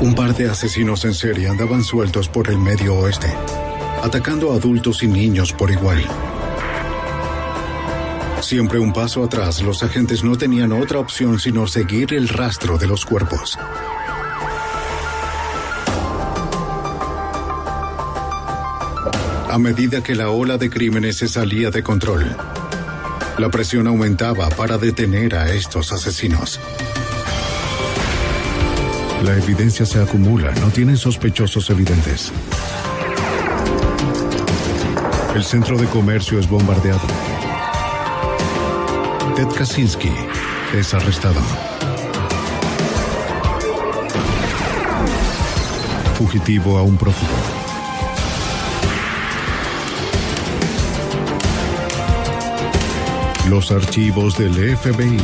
Un par de asesinos en serie andaban sueltos por el Medio Oeste, atacando a adultos y niños por igual. Siempre un paso atrás, los agentes no tenían otra opción sino seguir el rastro de los cuerpos. A medida que la ola de crímenes se salía de control, la presión aumentaba para detener a estos asesinos. La evidencia se acumula, no tienen sospechosos evidentes. El centro de comercio es bombardeado. Ted Kaczynski es arrestado. Fugitivo a un prófugo. Los archivos del FBI.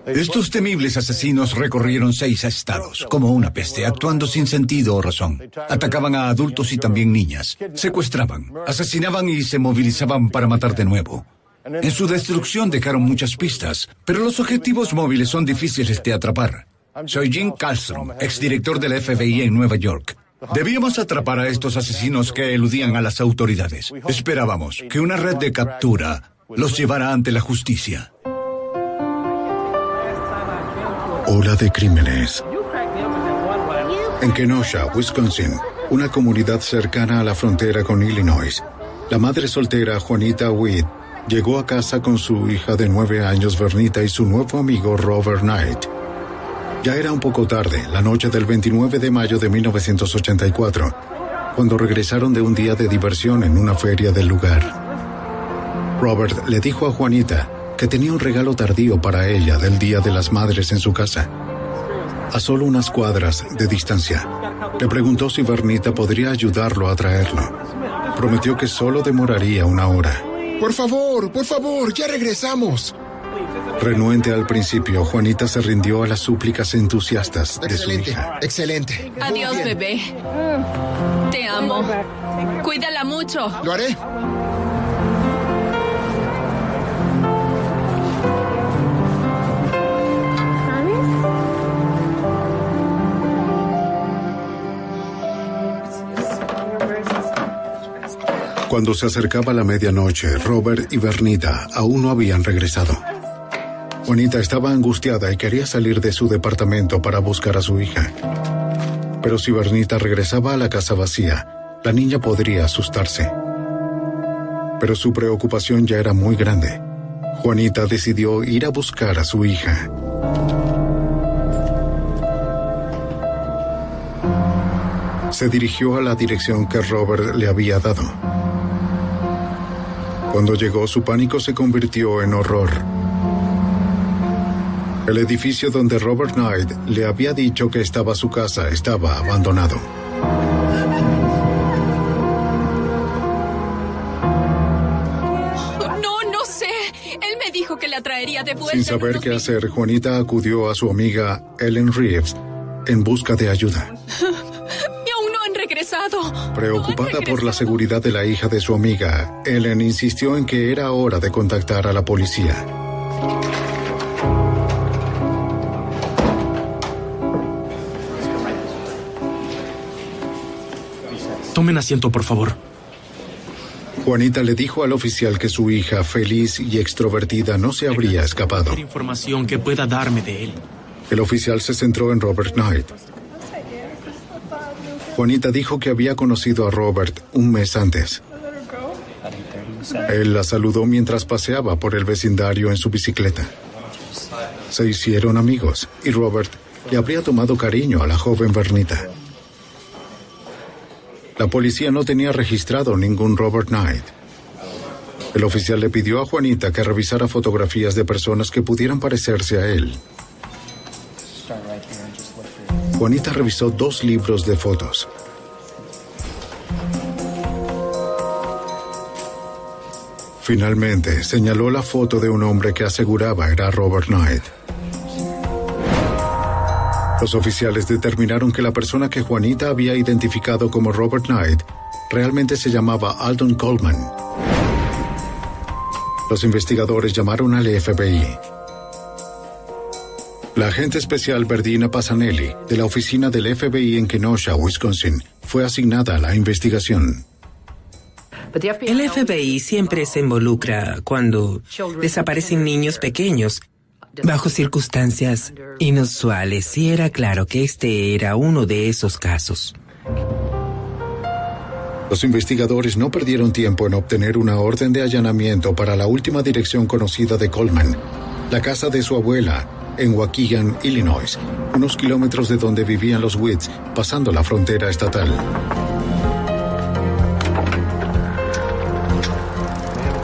Estos temibles asesinos recorrieron 6 estados, como una peste, actuando sin sentido o razón. Atacaban a adultos y también niñas. Secuestraban, asesinaban y se movilizaban para matar de nuevo. En su destrucción dejaron muchas pistas, pero los objetivos móviles son difíciles de atrapar. Soy Jim Kallstrom, exdirector del FBI en Nueva York. Debíamos atrapar a estos asesinos que eludían a las autoridades. Esperábamos que una red de captura los llevara ante la justicia. Ola de crímenes. En Kenosha, Wisconsin, una comunidad cercana a la frontera con Illinois, la madre soltera Juanita Witt llegó a casa con su hija de 9 años, Vernita, y su nuevo amigo Robert Knight. Ya era un poco tarde, la noche del 29 de mayo de 1984, cuando regresaron de un día de diversión en una feria del lugar. Robert le dijo a Juanita que tenía un regalo tardío para ella del Día de las Madres en su casa, a solo unas cuadras de distancia. Le preguntó si Vernita podría ayudarlo a traerlo. Prometió que solo demoraría 1 hora. Por favor, ya regresamos. Renuente al principio, Juanita se rindió a las súplicas entusiastas de su hija. Excelente. Adiós, bebé. Te amo. Cuídala mucho. Lo haré. Cuando se acercaba la medianoche, Robert y Vernita aún no habían regresado. Juanita estaba angustiada y quería salir de su departamento para buscar a su hija. Pero si Vernita regresaba a la casa vacía, la niña podría asustarse. Pero su preocupación ya era muy grande. Juanita decidió ir a buscar a su hija. Se dirigió a la dirección que Robert le había dado. Cuando llegó, su pánico se convirtió en horror. El edificio donde Robert Knight le había dicho que estaba su casa estaba abandonado. No sé. Él me dijo que la traería de vuelta. Sin saber qué hacer, Juanita acudió a su amiga Ellen Reeves en busca de ayuda. Preocupada por la seguridad de la hija de su amiga, Ellen insistió en que era hora de contactar a la policía. Tomen asiento, por favor. Juanita le dijo al oficial que su hija, feliz y extrovertida, no se habría escapado. Cualquier información que pueda darme de él. El oficial se centró en Robert Knight. Juanita dijo que había conocido a Robert un mes antes. Él la saludó mientras paseaba por el vecindario en su bicicleta. Se hicieron amigos y Robert le habría tomado cariño a la joven Vernita. La policía no tenía registrado ningún Robert Knight. El oficial le pidió a Juanita que revisara fotografías de personas que pudieran parecerse a él. Juanita revisó 2 libros de fotos. Finalmente, señaló la foto de un hombre que aseguraba era Robert Knight. Los oficiales determinaron que la persona que Juanita había identificado como Robert Knight realmente se llamaba Alton Coleman. Los investigadores llamaron al FBI. La agente especial Berdina Passanelli, de la oficina del FBI en Kenosha, Wisconsin, fue asignada a la investigación. El FBI siempre se involucra cuando desaparecen niños pequeños bajo circunstancias inusuales, y era claro que este era uno de esos casos. Los investigadores no perdieron tiempo en obtener una orden de allanamiento para la última dirección conocida de Coleman, la casa de su abuela, en Waukegan, Illinois, unos kilómetros de donde vivían los Witts, pasando la frontera estatal.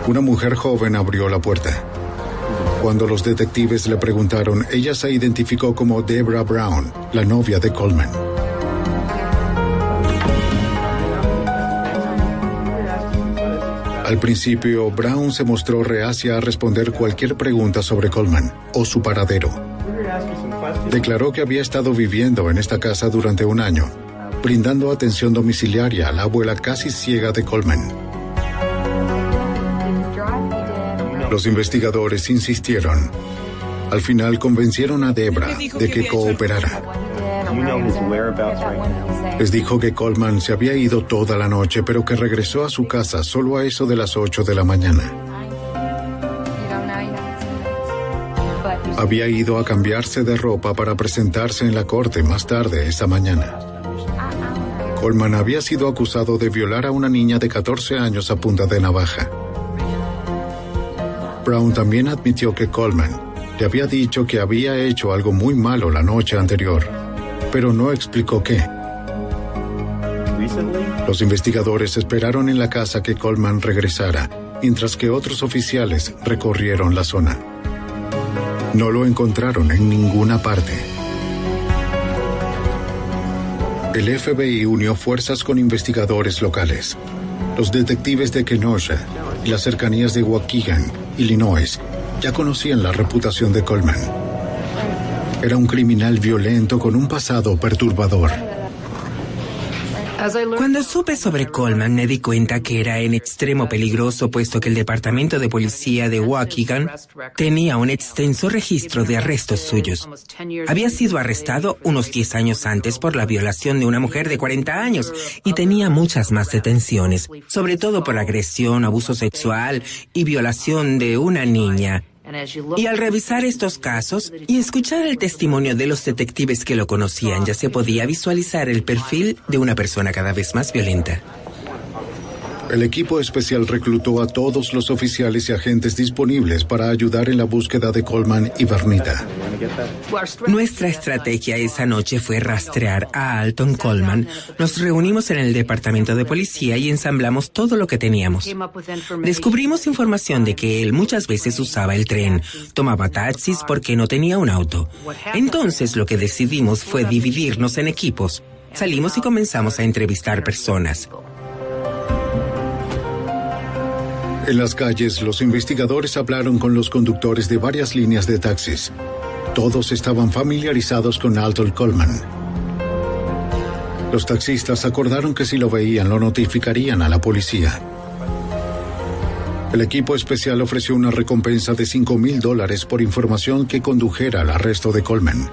Una mujer joven abrió la puerta. Cuando los detectives le preguntaron, ella se identificó como Deborah Brown, la novia de Coleman. Al principio, Brown se mostró reacia a responder cualquier pregunta sobre Coleman o su paradero. Declaró que había estado viviendo en esta casa durante un año, brindando atención domiciliaria a la abuela casi ciega de Coleman. Los investigadores insistieron. Al final convencieron a Deborah de que cooperara. Les dijo que Coleman se había ido toda la noche, pero que regresó a su casa solo a eso de las 8 de la mañana. Había ido a cambiarse de ropa para presentarse en la corte más tarde esa mañana. Coleman había sido acusado de violar a una niña de 14 años a punta de navaja. Brown también admitió que Coleman le había dicho que había hecho algo muy malo la noche anterior, pero no explicó qué. Los investigadores esperaron en la casa que Coleman regresara, mientras que otros oficiales recorrieron la zona. No lo encontraron en ninguna parte. El FBI unió fuerzas con investigadores locales. Los detectives de Kenosha y las cercanías de Waukegan, Illinois, ya conocían la reputación de Coleman. Era un criminal violento con un pasado perturbador. Cuando supe sobre Coleman, me di cuenta que era en extremo peligroso, puesto que el Departamento de Policía de Waukegan tenía un extenso registro de arrestos suyos. Había sido arrestado unos 10 años antes por la violación de una mujer de 40 años y tenía muchas más detenciones, sobre todo por agresión, abuso sexual y violación de una niña. Y al revisar estos casos y escuchar el testimonio de los detectives que lo conocían, ya se podía visualizar el perfil de una persona cada vez más violenta. El equipo especial reclutó a todos los oficiales y agentes disponibles para ayudar en la búsqueda de Coleman y Bernita. Nuestra estrategia esa noche fue rastrear a Alton Coleman. Nos reunimos en el departamento de policía y ensamblamos todo lo que teníamos. Descubrimos información de que él muchas veces usaba el tren, tomaba taxis porque no tenía un auto. Entonces lo que decidimos fue dividirnos en equipos. Salimos y comenzamos a entrevistar personas. En las calles, los investigadores hablaron con los conductores de varias líneas de taxis. Todos estaban familiarizados con Alton Coleman. Los taxistas acordaron que si lo veían, lo notificarían a la policía. El equipo especial ofreció una recompensa de $5,000 por información que condujera al arresto de Coleman.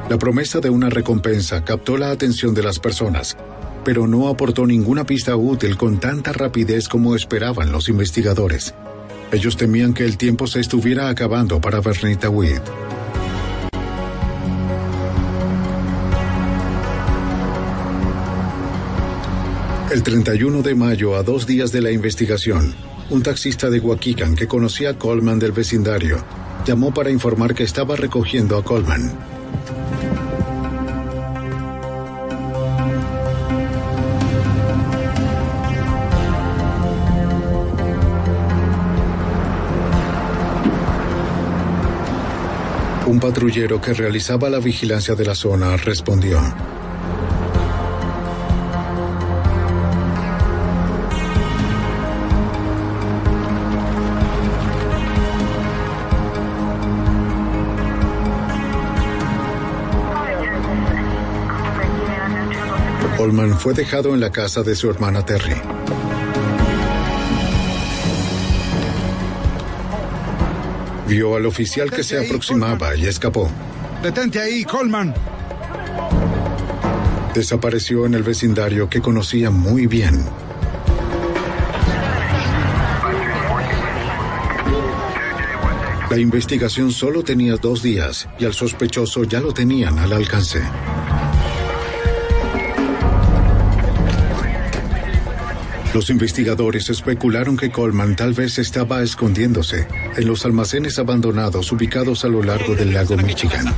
La promesa de una recompensa captó la atención de las personas, pero no aportó ninguna pista útil con tanta rapidez como esperaban los investigadores. Ellos temían que el tiempo se estuviera acabando para Bernita Witt. El 31 de mayo, a 2 días de la investigación, un taxista de Waukegan que conocía a Coleman del vecindario llamó para informar que estaba recogiendo a Coleman. Un patrullero que realizaba la vigilancia de la zona respondió. Coleman fue dejado en la casa de su hermana Terry. Vio al oficial que se aproximaba y escapó. ¡Detente ahí, Coleman! Desapareció en el vecindario que conocía muy bien. La investigación solo tenía 2 días y al sospechoso ya lo tenían al alcance. Los investigadores especularon que Coleman tal vez estaba escondiéndose en los almacenes abandonados ubicados a lo largo del lago Michigan.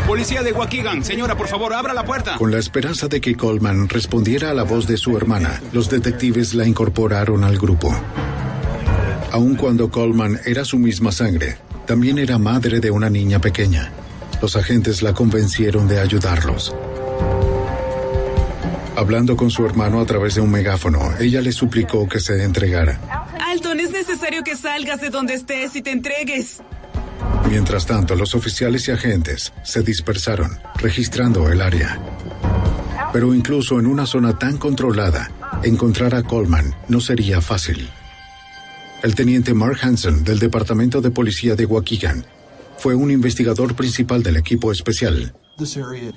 Policía de Waukegan, señora, por favor, abra la puerta. Con la esperanza de que Coleman respondiera a la voz de su hermana, los detectives la incorporaron al grupo. Aun cuando Coleman era su misma sangre, también era madre de una niña pequeña. Los agentes la convencieron de ayudarlos. Hablando con su hermano a través de un megáfono, ella le suplicó que se entregara. Alton, es necesario que salgas de donde estés y te entregues. Mientras tanto, los oficiales y agentes se dispersaron, registrando el área. Pero incluso en una zona tan controlada, encontrar a Coleman no sería fácil. El teniente Mark Hansen, del Departamento de Policía de Waukegan, fue un investigador principal del equipo especial.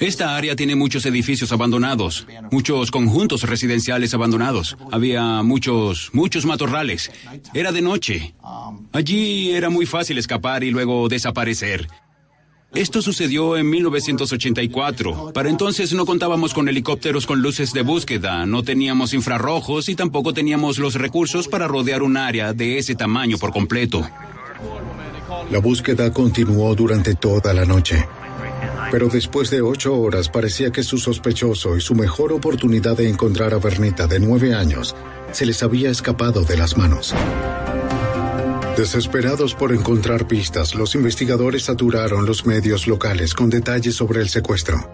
Esta área tiene muchos edificios abandonados, muchos conjuntos residenciales abandonados. Había muchos matorrales. Era de noche. Allí era muy fácil escapar y luego desaparecer. Esto sucedió en 1984. Para entonces no contábamos con helicópteros con luces de búsqueda, no teníamos infrarrojos y tampoco teníamos los recursos para rodear un área de ese tamaño por completo. La búsqueda continuó durante toda la noche. Pero después de 8 horas parecía que su sospechoso y su mejor oportunidad de encontrar a Bernita de 9 años se les había escapado de las manos. Desesperados por encontrar pistas, los investigadores saturaron los medios locales con detalles sobre el secuestro.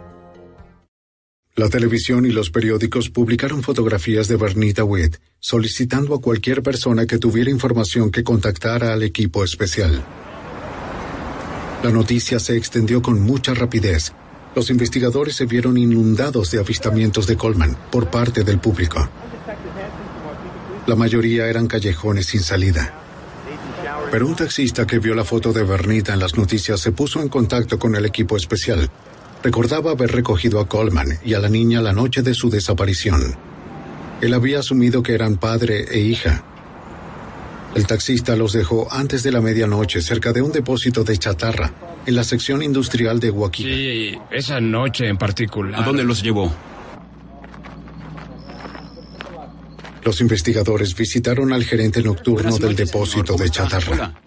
La televisión y los periódicos publicaron fotografías de Bernita Witt, solicitando a cualquier persona que tuviera información que contactara al equipo especial. La noticia se extendió con mucha rapidez. Los investigadores se vieron inundados de avistamientos de Coleman por parte del público. La mayoría eran callejones sin salida. Pero un taxista que vio la foto de Bernita en las noticias se puso en contacto con el equipo especial. Recordaba haber recogido a Coleman y a la niña la noche de su desaparición. Él había asumido que eran padre e hija. El taxista los dejó antes de la medianoche cerca de un depósito de chatarra en la sección industrial de Waukegan. Sí, esa noche en particular. ¿A dónde los llevó? Los investigadores visitaron al gerente nocturno del depósito de chatarra. Hola.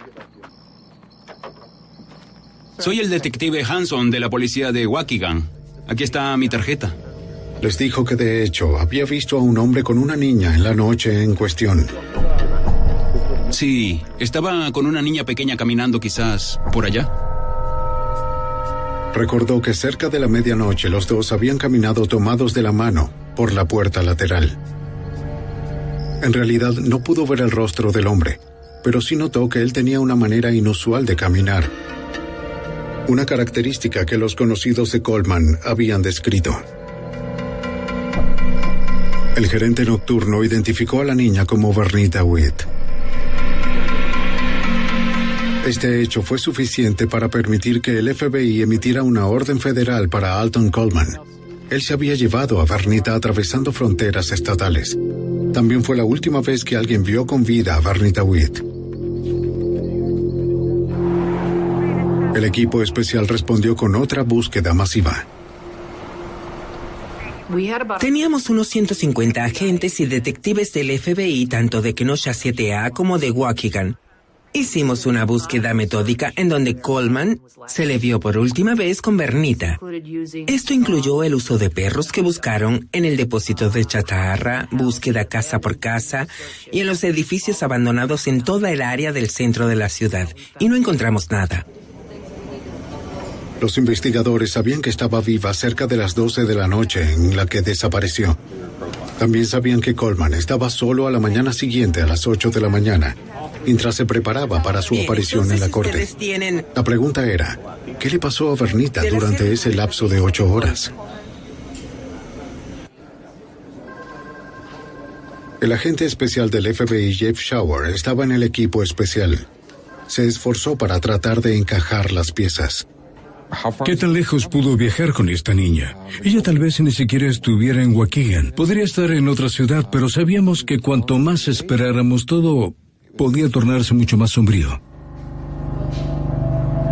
Soy el detective Hanson de la policía de Waukegan. Aquí está mi tarjeta. Les dijo que de hecho había visto a un hombre con una niña en la noche en cuestión. Sí, estaba con una niña pequeña caminando quizás por allá. Recordó que cerca de la medianoche los dos habían caminado tomados de la mano por la puerta lateral. En realidad no pudo ver el rostro del hombre, pero sí notó que él tenía una manera inusual de caminar. Una característica que los conocidos de Coleman habían descrito. El gerente nocturno identificó a la niña como Bernita Witt. Este hecho fue suficiente para permitir que el FBI emitiera una orden federal para Alton Coleman. Él se había llevado a Bernita atravesando fronteras estatales. También fue la última vez que alguien vio con vida a Bernita Witt. El equipo especial respondió con otra búsqueda masiva. Teníamos unos 150 agentes y detectives del FBI, tanto de Kenosha 7A como de Waukegan. Hicimos una búsqueda metódica en donde Coleman se le vio por última vez con Bernita. Esto incluyó el uso de perros que buscaron en el depósito de chatarra, búsqueda casa por casa y en los edificios abandonados en toda el área del centro de la ciudad, y no encontramos nada. Los investigadores sabían que estaba viva cerca de las 12 de la noche en la que desapareció. También sabían que Coleman estaba solo a la mañana siguiente a las 8 de la mañana, mientras se preparaba para su aparición en la corte. La pregunta era, ¿qué le pasó a Bernita durante ese lapso de 8 horas? El agente especial del FBI, Jeff Shower, estaba en el equipo especial. Se esforzó para tratar de encajar las piezas. ¿Qué tan lejos pudo viajar con esta niña? Ella tal vez ni siquiera estuviera en Waukegan. Podría estar en otra ciudad, pero sabíamos que cuanto más esperáramos, todo podía tornarse mucho más sombrío.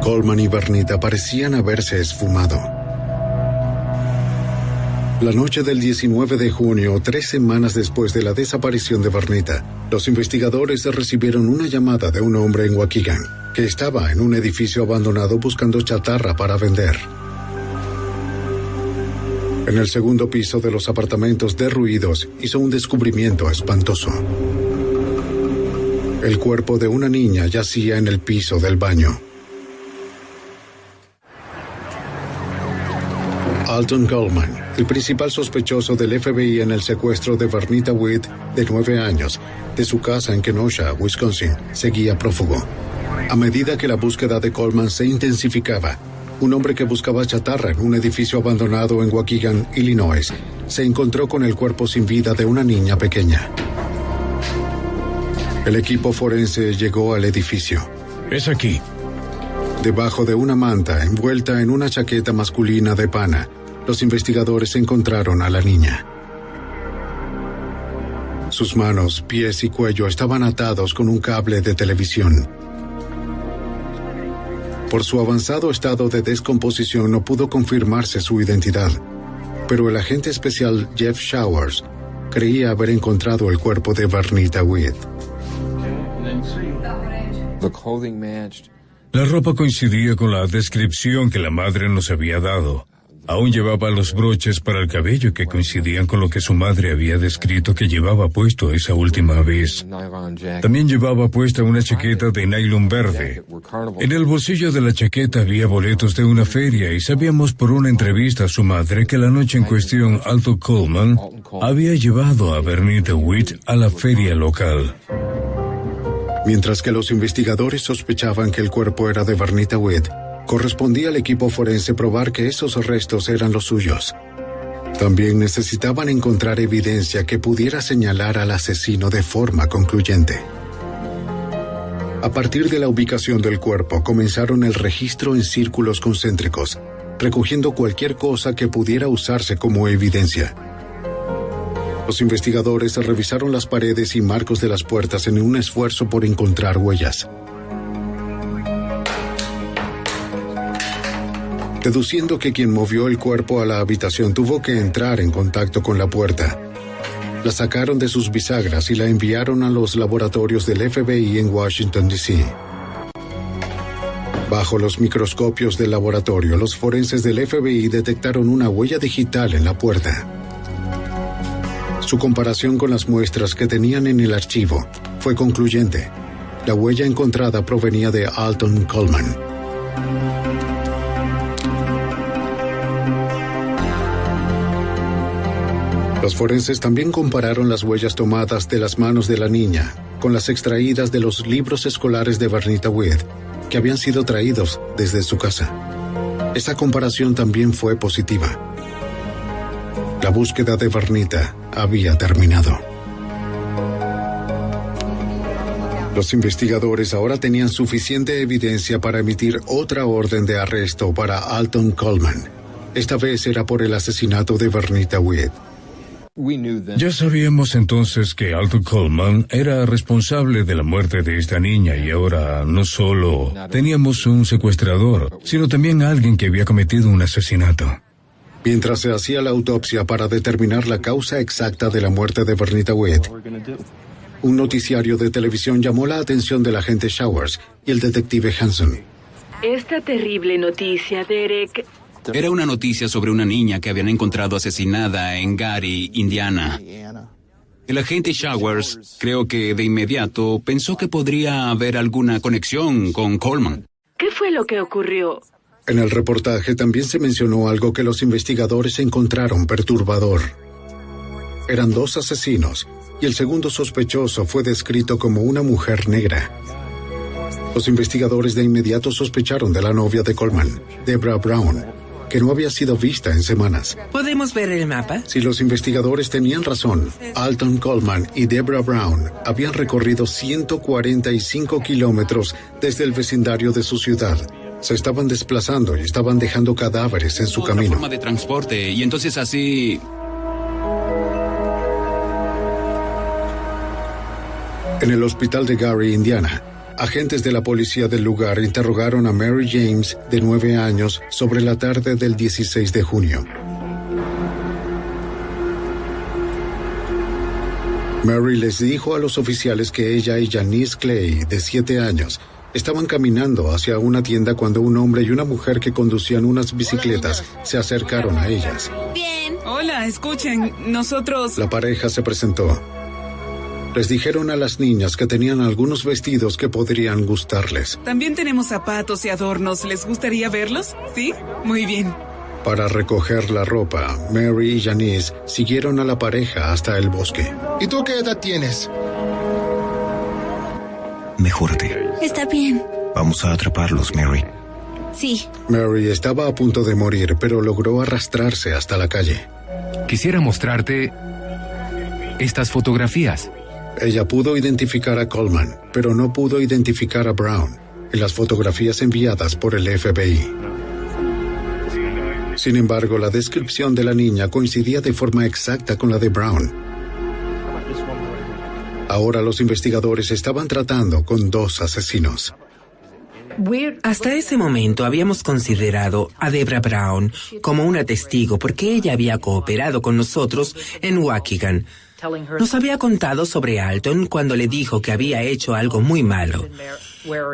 Coleman y Vernita parecían haberse esfumado. La noche del 19 de junio, 3 semanas después de la desaparición de Vernita, los investigadores recibieron una llamada de un hombre en Waukegan, que estaba en un edificio abandonado buscando chatarra para vender. En el segundo piso de los apartamentos derruidos, hizo un descubrimiento espantoso. El cuerpo de una niña yacía en el piso del baño. Alton Coleman, el principal sospechoso del FBI en el secuestro de Vernita Weed, de 9 años, de su casa en Kenosha, Wisconsin, seguía prófugo. A medida que la búsqueda de Coleman se intensificaba, un hombre que buscaba chatarra en un edificio abandonado en Waukegan, Illinois, se encontró con el cuerpo sin vida de una niña pequeña. El equipo forense llegó al edificio. Es aquí. Debajo de una manta, envuelta en una chaqueta masculina de pana, los investigadores encontraron a la niña. Sus manos, pies y cuello estaban atados con un cable de televisión. Por su avanzado estado de descomposición no pudo confirmarse su identidad, pero el agente especial Jeff Showers creía haber encontrado el cuerpo de Vernita Weed. La ropa coincidía con la descripción que la madre nos había dado. Aún llevaba los broches para el cabello que coincidían con lo que su madre había descrito que llevaba puesto esa última vez. También llevaba puesta una chaqueta de nylon verde. En el bolsillo de la chaqueta había boletos de una feria y sabíamos por una entrevista a su madre que la noche en cuestión Alton Coleman había llevado a Vernita Weed a la feria local. Mientras que los investigadores sospechaban que el cuerpo era de Vernita Weed, correspondía al equipo forense probar que esos restos eran los suyos. También necesitaban encontrar evidencia que pudiera señalar al asesino de forma concluyente. A partir de la ubicación del cuerpo, comenzaron el registro en círculos concéntricos, recogiendo cualquier cosa que pudiera usarse como evidencia. Los investigadores revisaron las paredes y marcos de las puertas en un esfuerzo por encontrar huellas. Deduciendo que quien movió el cuerpo a la habitación tuvo que entrar en contacto con la puerta. La sacaron de sus bisagras y la enviaron a los laboratorios del FBI en Washington, D.C. Bajo los microscopios del laboratorio, los forenses del FBI detectaron una huella digital en la puerta. Su comparación con las muestras que tenían en el archivo fue concluyente. La huella encontrada provenía de Alton Coleman. Los forenses también compararon las huellas tomadas de las manos de la niña con las extraídas de los libros escolares de Vernita Weed, que habían sido traídos desde su casa. Esa comparación también fue positiva. La búsqueda de Vernita había terminado. Los investigadores ahora tenían suficiente evidencia para emitir otra orden de arresto para Alton Coleman. Esta vez era por el asesinato de Vernita Weed. Ya sabíamos entonces que Alton Coleman era responsable de la muerte de esta niña y ahora no solo teníamos un secuestrador, sino también a alguien que había cometido un asesinato. Mientras se hacía la autopsia para determinar la causa exacta de la muerte de Vernita Weed, un noticiario de televisión llamó la atención del agente Showers y el detective Hanson. Esta terrible noticia, Derek. Era una noticia sobre una niña que habían encontrado asesinada en Gary, Indiana. El agente Showers, creo que de inmediato, pensó que podría haber alguna conexión con Coleman. ¿Qué fue lo que ocurrió? En el reportaje también se mencionó algo que los investigadores encontraron perturbador. Eran 2 asesinos, y el segundo sospechoso fue descrito como una mujer negra. Los investigadores de inmediato sospecharon de la novia de Coleman, Deborah Brown, que no había sido vista en semanas. ¿Podemos ver el mapa? Si los investigadores tenían razón, Alton Coleman y Deborah Brown habían recorrido 145 kilómetros desde el vecindario de su ciudad. Se estaban desplazando y estaban dejando cadáveres en su camino. Forma de transporte, y entonces así... En el hospital de Gary, Indiana, agentes de la policía del lugar interrogaron a Mary James, de 9 años, sobre la tarde del 16 de junio. Mary les dijo a los oficiales que ella y Janice Clay, de 7 años, estaban caminando hacia una tienda cuando un hombre y una mujer que conducían unas bicicletas se acercaron a ellas. Bien. Hola, escuchen, nosotros... La pareja se presentó. Les dijeron a las niñas que tenían algunos vestidos que podrían gustarles. También tenemos zapatos y adornos. ¿Les gustaría verlos? ¿Sí? Muy bien. Para recoger la ropa, Mary y Janice siguieron a la pareja hasta el bosque. ¿Y tú qué edad tienes? Mejórate. Está bien. Vamos a atraparlos, Mary. Sí. Mary estaba a punto de morir, pero logró arrastrarse hasta la calle. Quisiera mostrarte estas fotografías. Ella pudo identificar a Coleman, pero no pudo identificar a Brown en las fotografías enviadas por el FBI. Sin embargo, la descripción de la niña coincidía de forma exacta con la de Brown. Ahora los investigadores estaban tratando con 2 asesinos. Hasta ese momento habíamos considerado a Deborah Brown como una testigo porque ella había cooperado con nosotros en Waukegan. Nos había contado sobre Alton cuando le dijo que había hecho algo muy malo.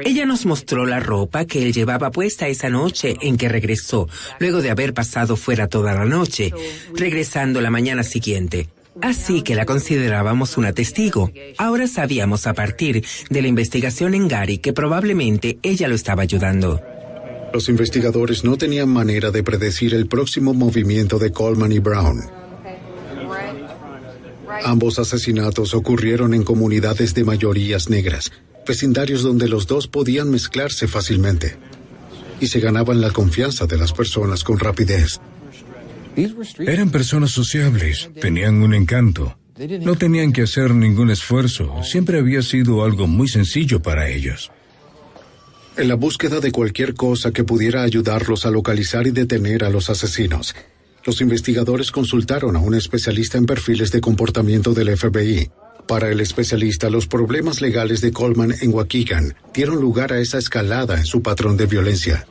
Ella nos mostró la ropa que él llevaba puesta esa noche en que regresó, luego de haber pasado fuera toda la noche, regresando la mañana siguiente. Así que la considerábamos una testigo. Ahora sabíamos a partir de la investigación en Gary que probablemente ella lo estaba ayudando. Los investigadores no tenían manera de predecir el próximo movimiento de Coleman y Brown. Ambos asesinatos ocurrieron en comunidades de mayorías negras, vecindarios donde los dos podían mezclarse fácilmente, y se ganaban la confianza de las personas con rapidez. Eran personas sociables, tenían un encanto. No tenían que hacer ningún esfuerzo, siempre había sido algo muy sencillo para ellos. En la búsqueda de cualquier cosa que pudiera ayudarlos a localizar y detener a los asesinos, los investigadores consultaron a un especialista en perfiles de comportamiento del FBI. Para el especialista, los problemas legales de Coleman en Waukegan dieron lugar a esa escalada en su patrón de violencia.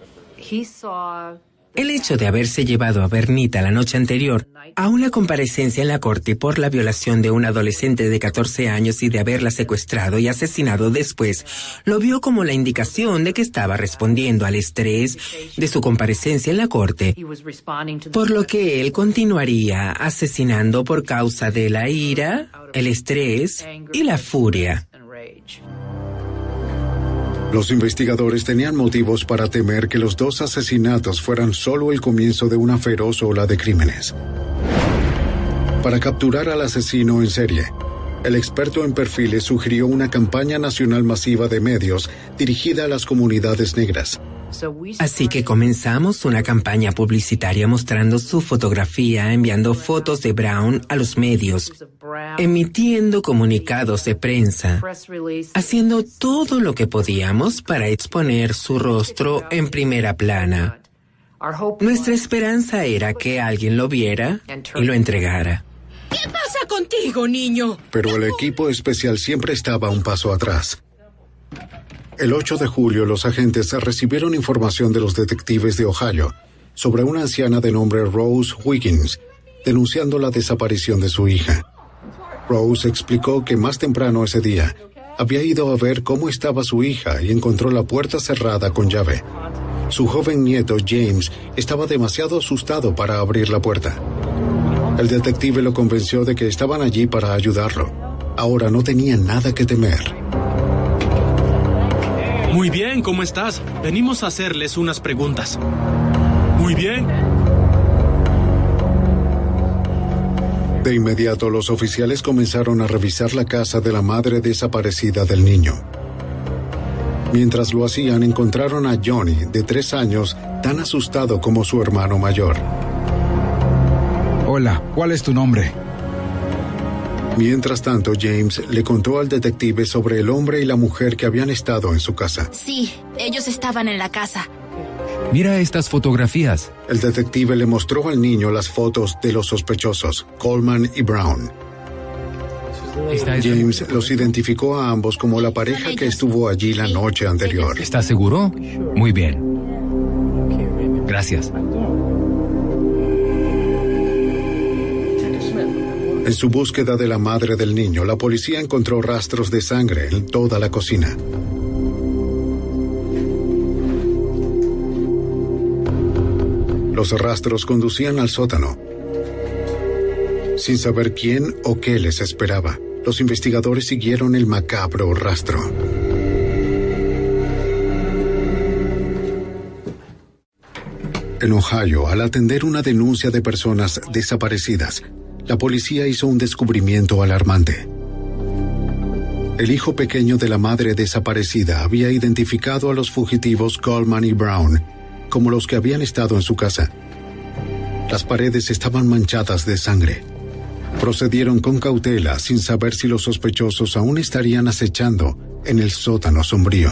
El hecho de haberse llevado a Bernita la noche anterior a una comparecencia en la corte por la violación de una adolescente de 14 años y de haberla secuestrado y asesinado después, lo vio como la indicación de que estaba respondiendo al estrés de su comparecencia en la corte, por lo que él continuaría asesinando por causa de la ira, el estrés y la furia. Los investigadores tenían motivos para temer que los 2 asesinatos fueran solo el comienzo de una feroz ola de crímenes. Para capturar al asesino en serie, el experto en perfiles sugirió una campaña nacional masiva de medios dirigida a las comunidades negras. Así que comenzamos una campaña publicitaria mostrando su fotografía, enviando fotos de Brown a los medios, emitiendo comunicados de prensa, haciendo todo lo que podíamos para exponer su rostro en primera plana. Nuestra esperanza era que alguien lo viera y lo entregara. ¿Qué pasa contigo, niño? Pero el equipo especial siempre estaba un paso atrás. El 8 de julio, los agentes recibieron información de los detectives de Ohio sobre una anciana de nombre Rose Wiggins, denunciando la desaparición de su hija. Rose explicó que más temprano ese día había ido a ver cómo estaba su hija y encontró la puerta cerrada con llave. Su joven nieto, James, estaba demasiado asustado para abrir la puerta. El detective lo convenció de que estaban allí para ayudarlo. Ahora no tenía nada que temer. Muy bien, ¿cómo estás? Venimos a hacerles unas preguntas. Muy bien. De inmediato, los oficiales comenzaron a revisar la casa de la madre desaparecida del niño. Mientras lo hacían, encontraron a Johnny, de 3 años, tan asustado como su hermano mayor. Hola, ¿cuál es tu nombre? Mientras tanto, James le contó al detective sobre el hombre y la mujer que habían estado en su casa. Sí, ellos estaban en la casa. Mira estas fotografías. El detective le mostró al niño las fotos de los sospechosos, Coleman y Brown. James los identificó a ambos como la pareja que estuvo allí la noche anterior. ¿Estás seguro? Muy bien. Gracias. En su búsqueda de la madre del niño, la policía encontró rastros de sangre en toda la cocina. Los rastros conducían al sótano. Sin saber quién o qué les esperaba, los investigadores siguieron el macabro rastro. En Ohio, al atender una denuncia de personas desaparecidas, la policía hizo un descubrimiento alarmante. El hijo pequeño de la madre desaparecida había identificado a los fugitivos Coleman y Brown como los que habían estado en su casa. Las paredes estaban manchadas de sangre. Procedieron con cautela sin saber si los sospechosos aún estarían acechando en el sótano sombrío.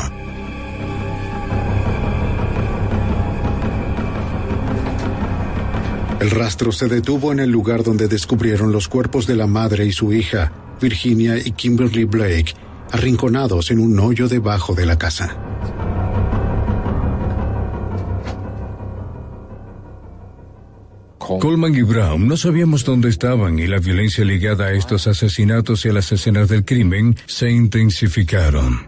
El rastro se detuvo en el lugar donde descubrieron los cuerpos de la madre y su hija, Virginia y Kimberly Blake, arrinconados en un hoyo debajo de la casa. Coleman y Brown no sabíamos dónde estaban y la violencia ligada a estos asesinatos y a las escenas del crimen se intensificaron.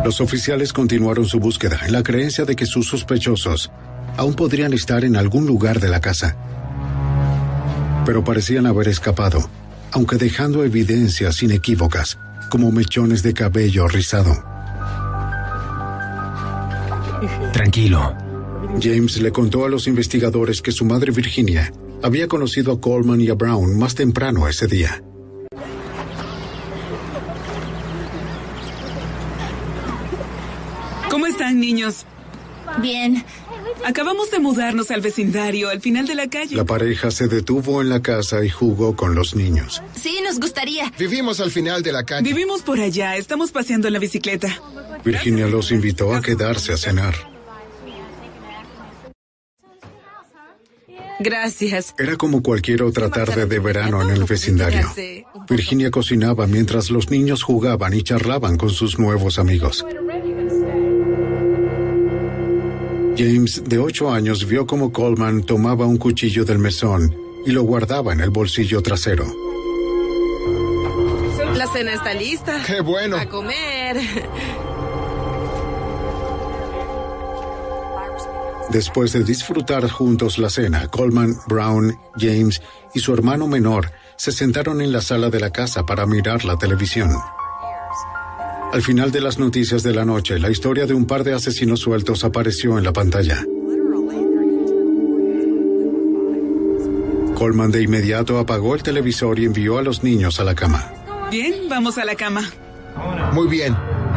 Los oficiales continuaron su búsqueda en la creencia de que sus sospechosos aún podrían estar en algún lugar de la casa. Pero parecían haber escapado, aunque dejando evidencias inequívocas, como mechones de cabello rizado. Tranquilo. James le contó a los investigadores que su madre Virginia había conocido a Coleman y a Brown más temprano ese día. ¿Cómo están, niños? Bien. Acabamos de mudarnos al vecindario, al final de la calle. La pareja se detuvo en la casa y jugó con los niños. Sí, nos gustaría. Vivimos al final de la calle. Vivimos por allá, estamos paseando en la bicicleta. Virginia los invitó a quedarse a cenar. Gracias. Era como cualquier otra tarde de verano en el vecindario. Virginia cocinaba mientras los niños jugaban y charlaban con sus nuevos amigos. James, de 8 años, vio cómo Coleman tomaba un cuchillo del mesón y lo guardaba en el bolsillo trasero. La cena está lista. ¡Qué bueno! A comer. Después de disfrutar juntos la cena, Coleman, Brown, James y su hermano menor se sentaron en la sala de la casa para mirar la televisión. Al final de las noticias de la noche, la historia de un par de asesinos sueltos apareció en la pantalla. Coleman de inmediato apagó el televisor y envió a los niños a la cama. Bien, vamos a la cama. Muy bien.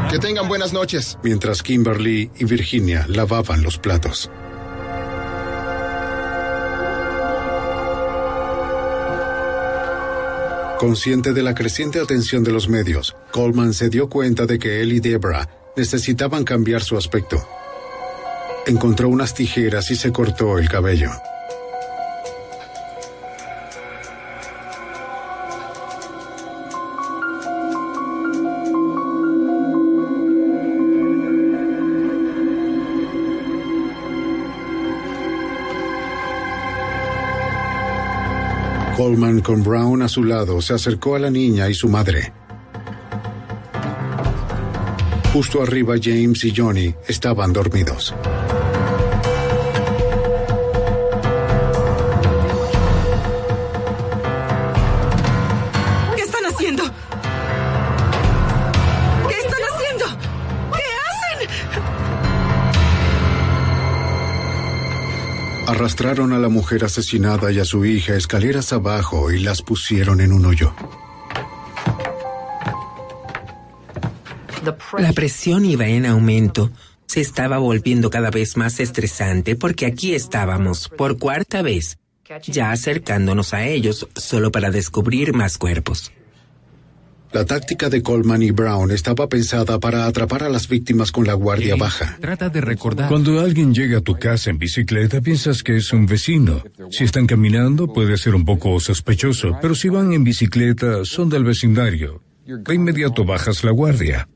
Que tengan buenas noches. Mientras Kimberly y Virginia lavaban los platos. Consciente de la creciente atención de los medios, Coleman se dio cuenta de que él y Deborah necesitaban cambiar su aspecto. Encontró unas tijeras y se cortó el cabello. Coleman, con Brown a su lado, se acercó a la niña y su madre. Justo arriba, James y Johnny estaban dormidos. ¿Qué están haciendo? ¿Qué están haciendo? ¿Qué hacen? Arrastraron a la mujer asesinada y a su hija escaleras abajo y las pusieron en un hoyo. La presión iba en aumento. se estaba volviendo cada vez más estresante porque aquí estábamos, por cuarta vez, ya acercándonos a ellos solo para descubrir más cuerpos. La táctica de Coleman y Brown estaba pensada para atrapar a las víctimas con la guardia baja. Trata de recordar. Cuando alguien llega a tu casa en bicicleta, piensas que es un vecino. Si están caminando, puede ser un poco sospechoso, pero si van en bicicleta, son del vecindario. De inmediato bajas la guardia.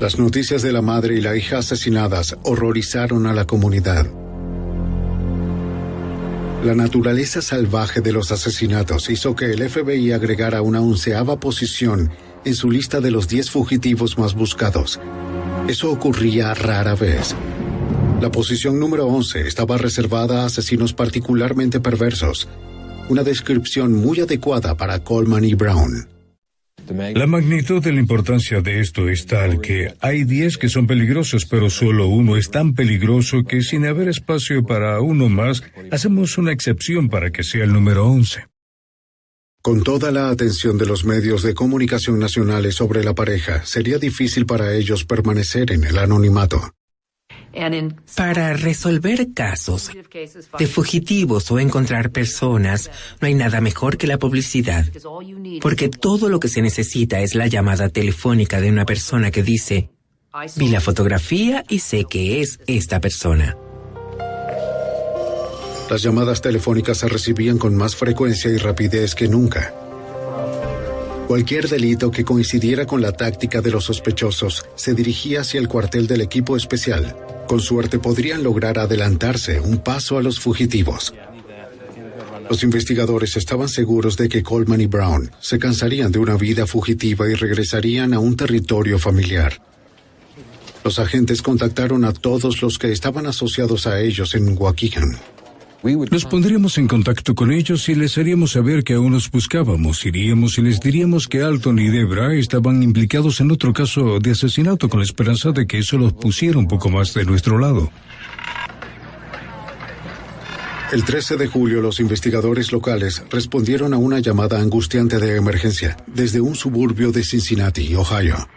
Las noticias de la madre y la hija asesinadas horrorizaron a la comunidad. La naturaleza salvaje de los asesinatos hizo que el FBI agregara una 11ª posición en su lista de los 10 fugitivos más buscados. Eso ocurría rara vez. La posición número 11 estaba reservada a asesinos particularmente perversos, una descripción muy adecuada para Coleman y Brown. La magnitud de la importancia de esto es tal que hay 10 que son peligrosos, pero solo uno es tan peligroso que sin haber espacio para uno más, hacemos una excepción para que sea el número 11. Con toda la atención de los medios de comunicación nacionales sobre la pareja, sería difícil para ellos permanecer en el anonimato. Para resolver casos de fugitivos o encontrar personas, no hay nada mejor que la publicidad, porque todo lo que se necesita es la llamada telefónica de una persona que dice: vi la fotografía y sé que es esta persona. Las llamadas telefónicas se recibían con más frecuencia y rapidez que nunca. Cualquier delito que coincidiera con la táctica de los sospechosos se dirigía hacia el cuartel del equipo especial. Con suerte podrían lograr adelantarse un paso a los fugitivos. Los investigadores estaban seguros de que Coleman y Brown se cansarían de una vida fugitiva y regresarían a un territorio familiar. Los agentes contactaron a todos los que estaban asociados a ellos en Waukegan. Nos pondríamos en contacto con ellos y les haríamos saber que aún los buscábamos. Iríamos y les diríamos que Alton y Debra estaban implicados en otro caso de asesinato con la esperanza de que eso los pusiera un poco más de nuestro lado. El 13 de julio, los investigadores locales respondieron a una llamada angustiante de emergencia desde un suburbio de Cincinnati, Ohio.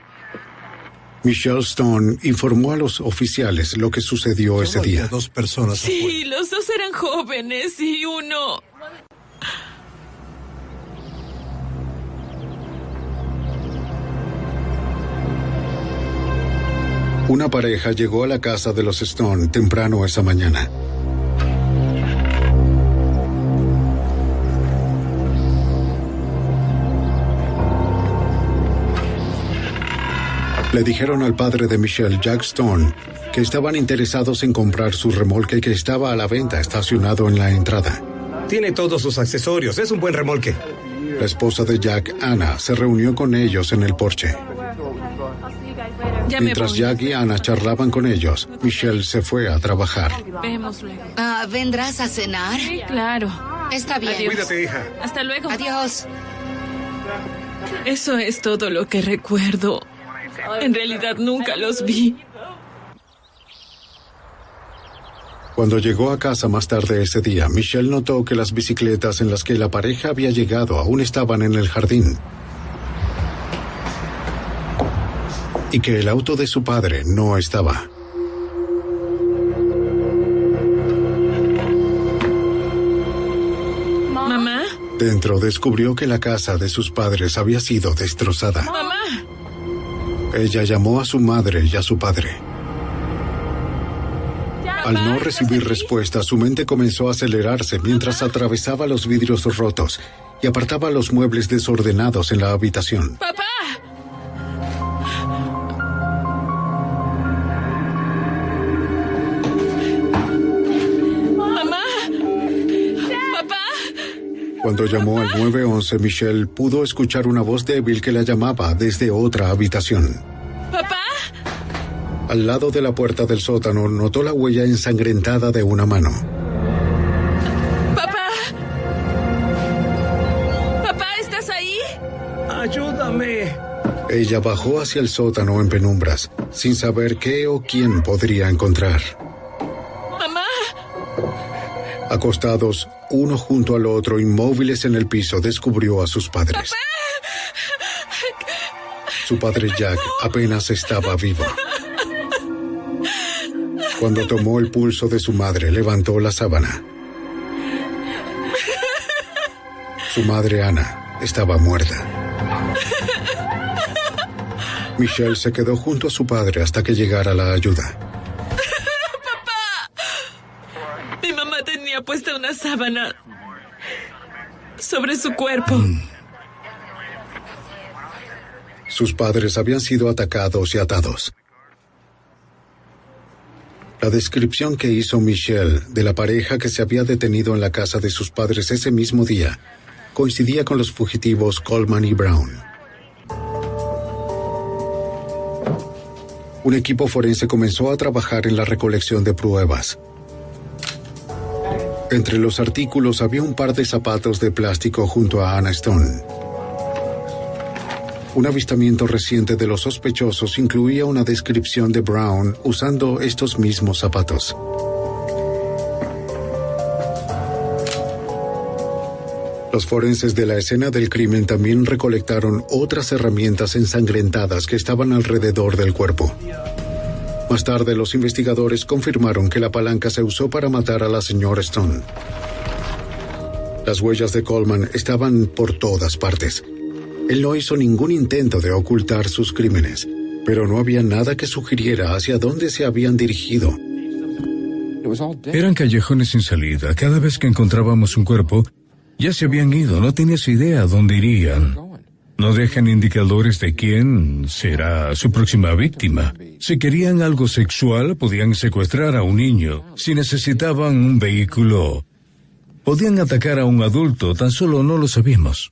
Michelle Stone informó a los oficiales lo que sucedió ese día. Sí, los dos eran jóvenes y uno... Una pareja llegó a la casa de los Stone temprano esa mañana. Le dijeron al padre de Michelle, Jack Stone, que estaban interesados en comprar su remolque que estaba a la venta estacionado en la entrada. Tiene todos sus accesorios, es un buen remolque. La esposa de Jack, Anna, se reunió con ellos en el porche. Mientras Jack y Anna charlaban con ellos, Michelle se fue a trabajar. Vemos luego. ¿Vendrás a cenar? Sí, claro. Está bien. Adiós. Cuídate, hija. Hasta luego. Adiós. Eso es todo lo que recuerdo. En realidad nunca los vi. Cuando llegó a casa más tarde ese día, Michelle notó que las bicicletas en las que la pareja había llegado aún estaban en el jardín. Y que el auto de su padre no estaba. ¿Mamá? Dentro descubrió que la casa de sus padres había sido destrozada. ¡Mamá! Ella llamó a su madre y a su padre. Al no recibir respuesta, su mente comenzó a acelerarse mientras atravesaba los vidrios rotos y apartaba los muebles desordenados en la habitación. ¡Papá! ¡Mamá! ¡Papá! Cuando llamó al 911, Michelle pudo escuchar una voz débil que la llamaba desde otra habitación. ¡Papá! Al lado de la puerta del sótano, notó la huella ensangrentada de una mano. ¡Papá! ¡Papá, estás ahí! ¡Ayúdame! Ella bajó hacia el sótano en penumbras, sin saber qué o quién podría encontrar. ¡Mamá! Acostados, uno junto al otro, inmóviles en el piso, descubrió a sus padres. ¡Papá! Su padre Jack apenas estaba vivo. Cuando tomó el pulso de su madre, levantó la sábana. Su madre, Ana, estaba muerta. Michelle se quedó junto a su padre hasta que llegara la ayuda. ¡Papá! Mi mamá tenía puesta una sábana sobre su cuerpo. Sus padres habían sido atacados y atados. La descripción que hizo Michelle de la pareja que se había detenido en la casa de sus padres ese mismo día coincidía con los fugitivos Coleman y Brown. Un equipo forense comenzó a trabajar en la recolección de pruebas. Entre los artículos había un par de zapatos de plástico junto a Anna Stone. Un avistamiento reciente de los sospechosos incluía una descripción de Brown usando estos mismos zapatos. Los forenses de la escena del crimen también recolectaron otras herramientas ensangrentadas que estaban alrededor del cuerpo. Más tarde, los investigadores confirmaron que la palanca se usó para matar a la señora Stone. Las huellas de Coleman estaban por todas partes. Él no hizo ningún intento de ocultar sus crímenes, pero no había nada que sugiriera hacia dónde se habían dirigido. Eran callejones sin salida. Cada vez que encontrábamos un cuerpo, ya se habían ido. No tenías idea dónde irían. No dejan indicadores de quién será su próxima víctima. Si querían algo sexual, podían secuestrar a un niño. Si necesitaban un vehículo, podían atacar a un adulto. Tan solo no lo sabíamos.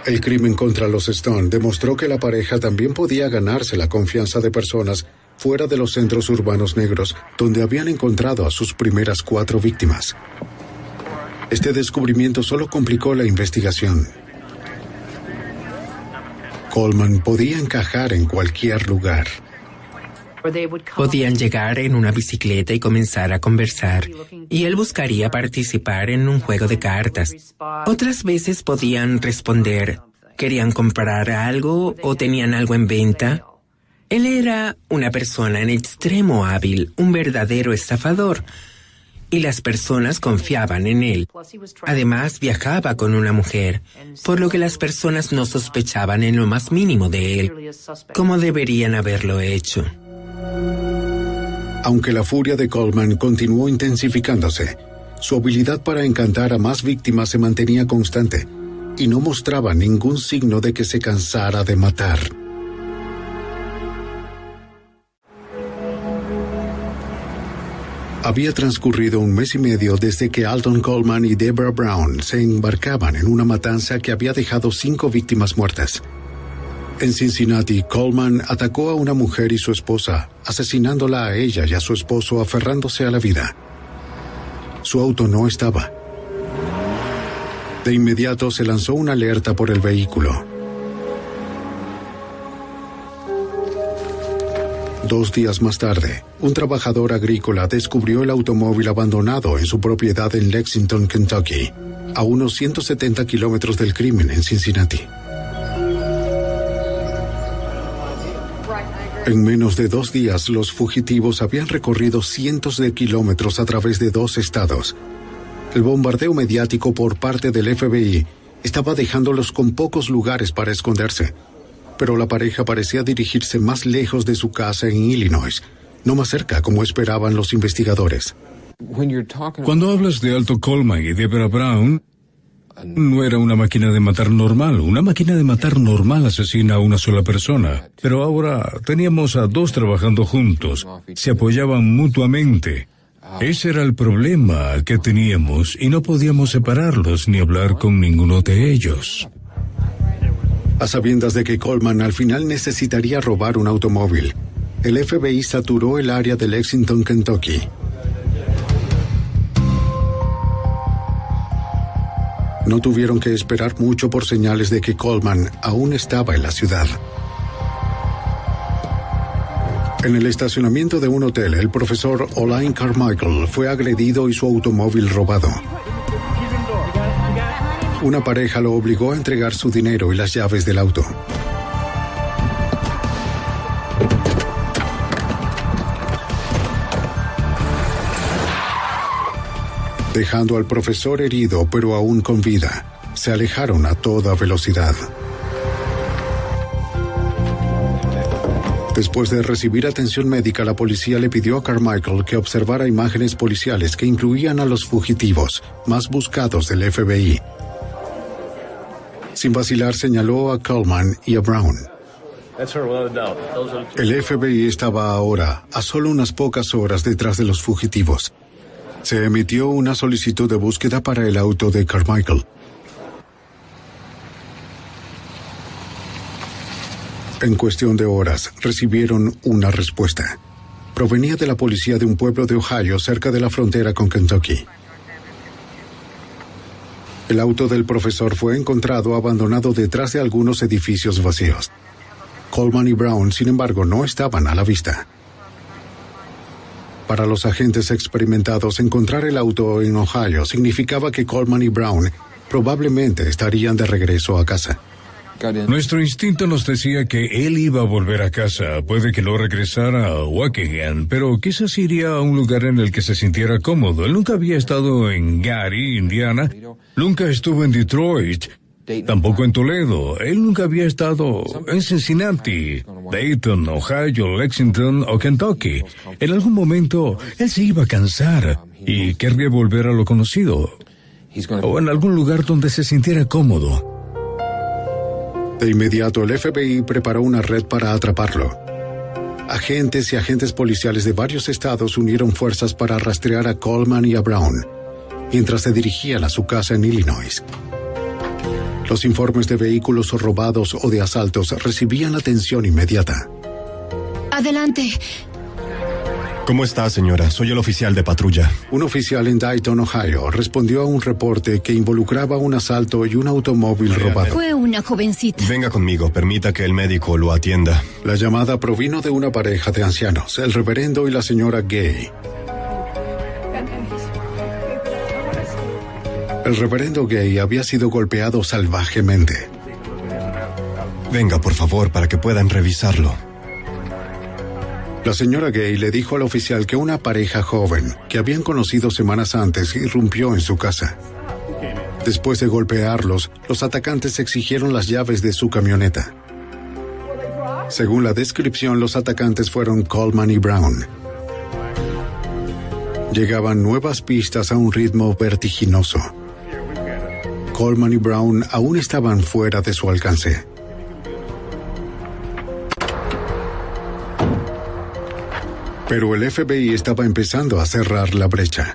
El crimen contra los Stone demostró que la pareja también podía ganarse la confianza de personas fuera de los centros urbanos negros, donde habían encontrado a sus primeras 4 víctimas. Este descubrimiento solo complicó la investigación. Coleman podía encajar en cualquier lugar. Podían llegar en una bicicleta y comenzar a conversar, y él buscaría participar en un juego de cartas. Otras veces podían responder, querían comprar algo o tenían algo en venta. Él era una persona en extremo hábil, un verdadero estafador, y las personas confiaban en él. Además, viajaba con una mujer, por lo que las personas no sospechaban en lo más mínimo de él, como deberían haberlo hecho. Aunque la furia de Coleman continuó intensificándose, su habilidad para encantar a más víctimas se mantenía constante y no mostraba ningún signo de que se cansara de matar. Había transcurrido 1 mes y medio desde que Alton Coleman y Deborah Brown se embarcaban en una matanza que había dejado 5 víctimas muertas. En Cincinnati, Coleman atacó a una mujer y su esposa, asesinándola a ella y a su esposo aferrándose a la vida. Su auto no estaba. De inmediato se lanzó una alerta por el vehículo. 2 días más tarde, un trabajador agrícola descubrió el automóvil abandonado en su propiedad en Lexington, Kentucky, a unos 170 kilómetros del crimen en Cincinnati. En menos de 2 días, los fugitivos habían recorrido cientos de kilómetros a través de 2 estados. El bombardeo mediático por parte del FBI estaba dejándolos con pocos lugares para esconderse, pero la pareja parecía dirigirse más lejos de su casa en Illinois, no más cerca como esperaban los investigadores. Cuando hablas de Alton Coleman y Deborah Brown, no era una máquina de matar normal. Una máquina de matar normal asesina a una sola persona. Pero ahora teníamos a 2 trabajando juntos. Se apoyaban mutuamente. Ese era el problema que teníamos y no podíamos separarlos ni hablar con ninguno de ellos. A sabiendas de que Coleman al final necesitaría robar un automóvil, el FBI saturó el área de Lexington, Kentucky. No tuvieron que esperar mucho por señales de que Coleman aún estaba en la ciudad. En el estacionamiento de un hotel, el profesor Oline Carmichael fue agredido y su automóvil robado. Una pareja lo obligó a entregar su dinero y las llaves del auto. Dejando al profesor herido pero aún con vida, se alejaron a toda velocidad. Después de recibir atención médica, la policía le pidió a Carmichael que observara imágenes policiales que incluían a los fugitivos más buscados del FBI. Sin vacilar, señaló a Coleman y a Brown. El FBI estaba ahora a solo unas pocas horas detrás de los fugitivos. Se emitió una solicitud de búsqueda para el auto de Carmichael. En cuestión de horas, recibieron una respuesta. Provenía de la policía de un pueblo de Ohio cerca de la frontera con Kentucky. El auto del profesor fue encontrado abandonado detrás de algunos edificios vacíos. Coleman y Brown, sin embargo, no estaban a la vista. Para los agentes experimentados, encontrar el auto en Ohio significaba que Coleman y Brown probablemente estarían de regreso a casa. Nuestro instinto nos decía que él iba a volver a casa. Puede que no regresara a Waukegan, pero quizás iría a un lugar en el que se sintiera cómodo. Él nunca había estado en Gary, Indiana. Nunca estuvo en Detroit. Tampoco en Toledo. Él nunca había estado en Cincinnati, Dayton, Ohio, Lexington o Kentucky. En algún momento, él se iba a cansar y querría volver a lo conocido. O en algún lugar donde se sintiera cómodo. De inmediato, el FBI preparó una red para atraparlo. Agentes y agentes policiales de varios estados unieron fuerzas para rastrear a Coleman y a Brown, mientras se dirigían a su casa en Illinois. Los informes de vehículos robados o de asaltos recibían atención inmediata. Adelante. ¿Cómo está, señora? Soy el oficial de patrulla. Un oficial en Dayton, Ohio, respondió a un reporte que involucraba un asalto y un automóvil robado. Fue una jovencita. Venga conmigo, permita que el médico lo atienda. La llamada provino de una pareja de ancianos, el reverendo y la señora Gay. El reverendo Gay había sido golpeado salvajemente. Venga, por favor, para que puedan revisarlo. La señora Gay le dijo al oficial que una pareja joven, que habían conocido semanas antes, irrumpió en su casa. Después de golpearlos, los atacantes exigieron las llaves de su camioneta. Según la descripción, los atacantes fueron Coleman y Brown. Llegaban nuevas pistas a un ritmo vertiginoso. Coleman y Brown aún estaban fuera de su alcance. Pero el FBI estaba empezando a cerrar la brecha.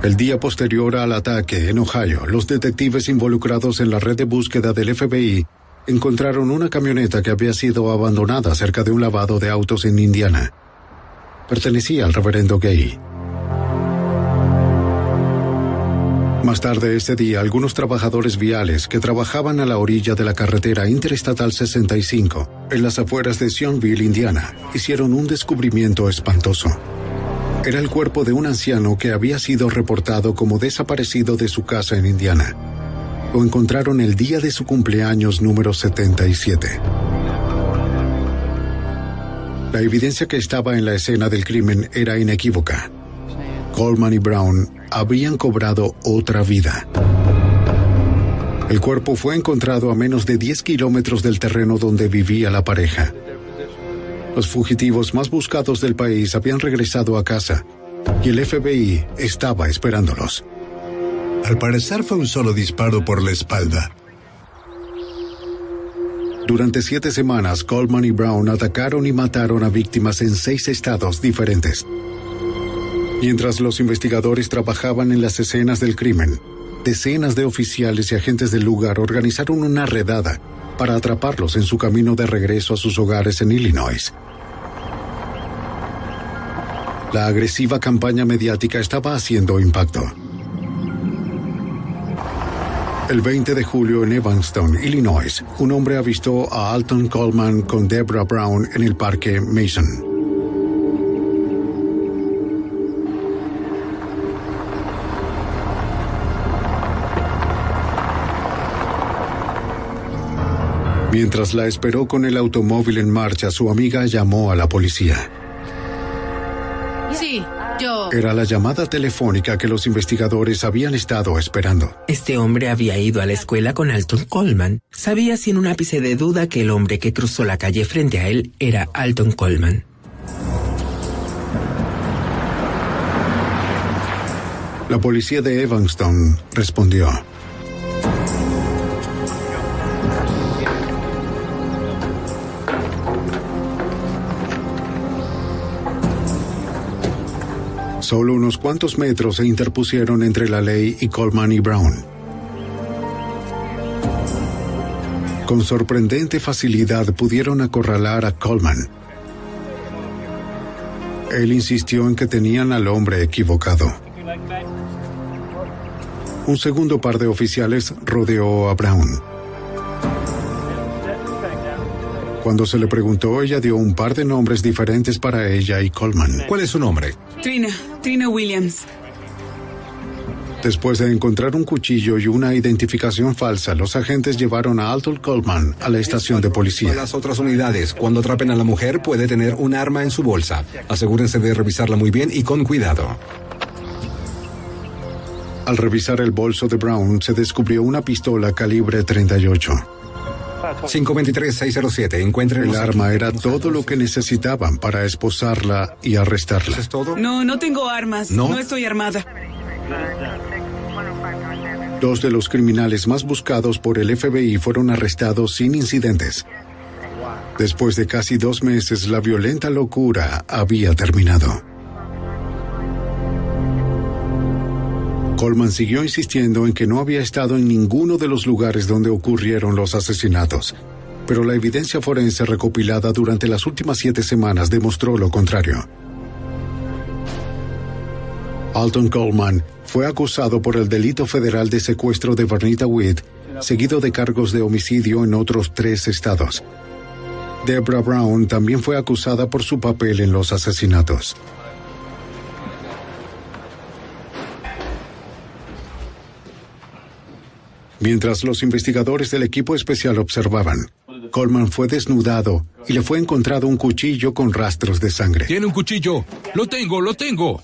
El día posterior al ataque en Ohio, los detectives involucrados en la red de búsqueda del FBI encontraron una camioneta que había sido abandonada cerca de un lavado de autos en Indiana. Pertenecía al reverendo Gay. Más tarde ese día, algunos trabajadores viales que trabajaban a la orilla de la carretera Interestatal 65, en las afueras de Sionville, Indiana, hicieron un descubrimiento espantoso. Era el cuerpo de un anciano que había sido reportado como desaparecido de su casa en Indiana. Lo encontraron el día de su cumpleaños número 77. La evidencia que estaba en la escena del crimen era inequívoca. Coleman y Brown habían cobrado otra vida. El cuerpo fue encontrado a menos de 10 kilómetros del terreno donde vivía la pareja. Los fugitivos más buscados del país habían regresado a casa y el FBI estaba esperándolos. Al parecer fue un solo disparo por la espalda. Durante 7 semanas, Coleman y Brown atacaron y mataron a víctimas en 6 estados diferentes. Mientras los investigadores trabajaban en las escenas del crimen, decenas de oficiales y agentes del lugar organizaron una redada para atraparlos en su camino de regreso a sus hogares en Illinois. La agresiva campaña mediática estaba haciendo impacto. El 20 de julio en Evanston, Illinois, un hombre avistó a Alton Coleman con Deborah Brown en el parque Mason. Mientras la esperó con el automóvil en marcha, su amiga llamó a la policía. Sí, Yo. Era la llamada telefónica que los investigadores habían estado esperando. Este hombre había ido a la escuela con Alton Coleman. Sabía sin un ápice de duda que el hombre que cruzó la calle frente a él era Alton Coleman. La policía de Evanston respondió. Solo unos cuantos metros se interpusieron entre la ley y Coleman y Brown. Con sorprendente facilidad pudieron acorralar a Coleman. Él insistió en que tenían al hombre equivocado. Un segundo par de oficiales rodeó a Brown. Cuando se le preguntó, ella dio un par de nombres diferentes para ella y Coleman. ¿Cuál es su nombre? Trina Williams. Después de encontrar un cuchillo y una identificación falsa, los agentes llevaron a Alton Coleman a la estación de policía. A las otras unidades, cuando atrapen a la mujer, puede tener un arma en su bolsa. Asegúrense de revisarla muy bien y con cuidado. Al revisar el bolso de Brown, se descubrió una pistola calibre .38. 523-607, encuentren. El arma era todo lo que necesitaban para esposarla y arrestarla. ¿Es todo? No tengo armas. No estoy armada. Dos de los criminales más buscados por el FBI fueron arrestados sin incidentes. Después de casi 2 meses, la violenta locura había terminado. Coleman siguió insistiendo en que no había estado en ninguno de los lugares donde ocurrieron los asesinatos, pero la evidencia forense recopilada durante las últimas 7 semanas demostró lo contrario. Alton Coleman fue acusado por el delito federal de secuestro de Vernita Witt, seguido de cargos de homicidio en otros 3 estados. Deborah Brown también fue acusada por su papel en los asesinatos. Mientras los investigadores del equipo especial observaban, Coleman fue desnudado y le fue encontrado un cuchillo con rastros de sangre. ¡Tiene un cuchillo! ¡Lo tengo!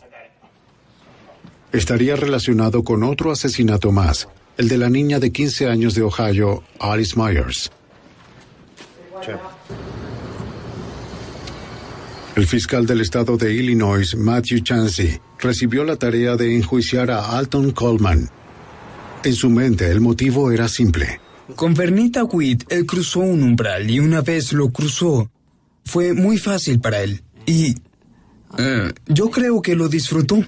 Estaría relacionado con otro asesinato más, el de la niña de 15 años de Ohio, Alice Myers. El fiscal del estado de Illinois, Matthew Chancey, recibió la tarea de enjuiciar a Alton Coleman. En su mente, el motivo era simple. Con Vernita Witt, él cruzó un umbral y una vez lo cruzó, fue muy fácil para él. Y yo creo que lo disfrutó.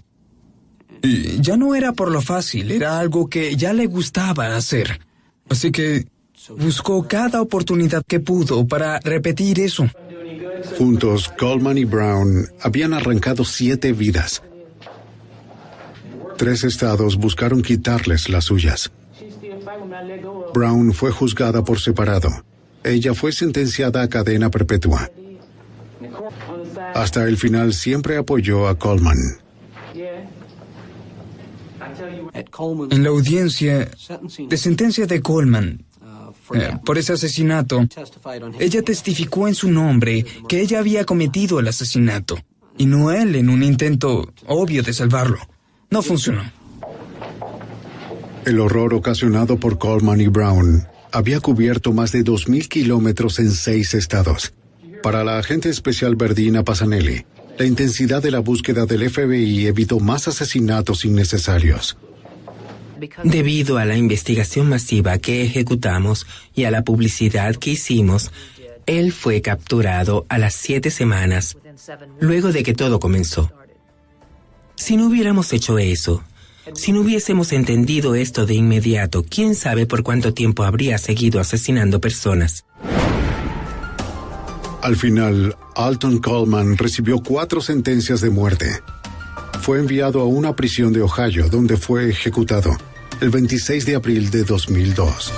Y ya no era por lo fácil, era algo que ya le gustaba hacer. Así que buscó cada oportunidad que pudo para repetir eso. Juntos, Coleman y Brown habían arrancado 7 vidas. 3 estados buscaron quitarles las suyas. Brown fue juzgada por separado. Ella fue sentenciada a cadena perpetua. Hasta el final siempre apoyó a Coleman. En la audiencia de sentencia de Coleman por ese asesinato, ella testificó en su nombre que ella había cometido el asesinato, y no él en un intento obvio de salvarlo. No funcionó. El horror ocasionado por Coleman y Brown había cubierto más de 2,000 kilómetros en 6 estados. Para la agente especial Verdina Passanelli, la intensidad de la búsqueda del FBI evitó más asesinatos innecesarios. Debido a la investigación masiva que ejecutamos y a la publicidad que hicimos, él fue capturado a las 7 semanas, luego de que todo comenzó. Si no hubiéramos hecho eso, si no hubiésemos entendido esto de inmediato, quién sabe por cuánto tiempo habría seguido asesinando personas. Al final, Alton Coleman recibió 4 sentencias de muerte. Fue enviado a una prisión de Ohio, donde fue ejecutado el 26 de abril de 2002.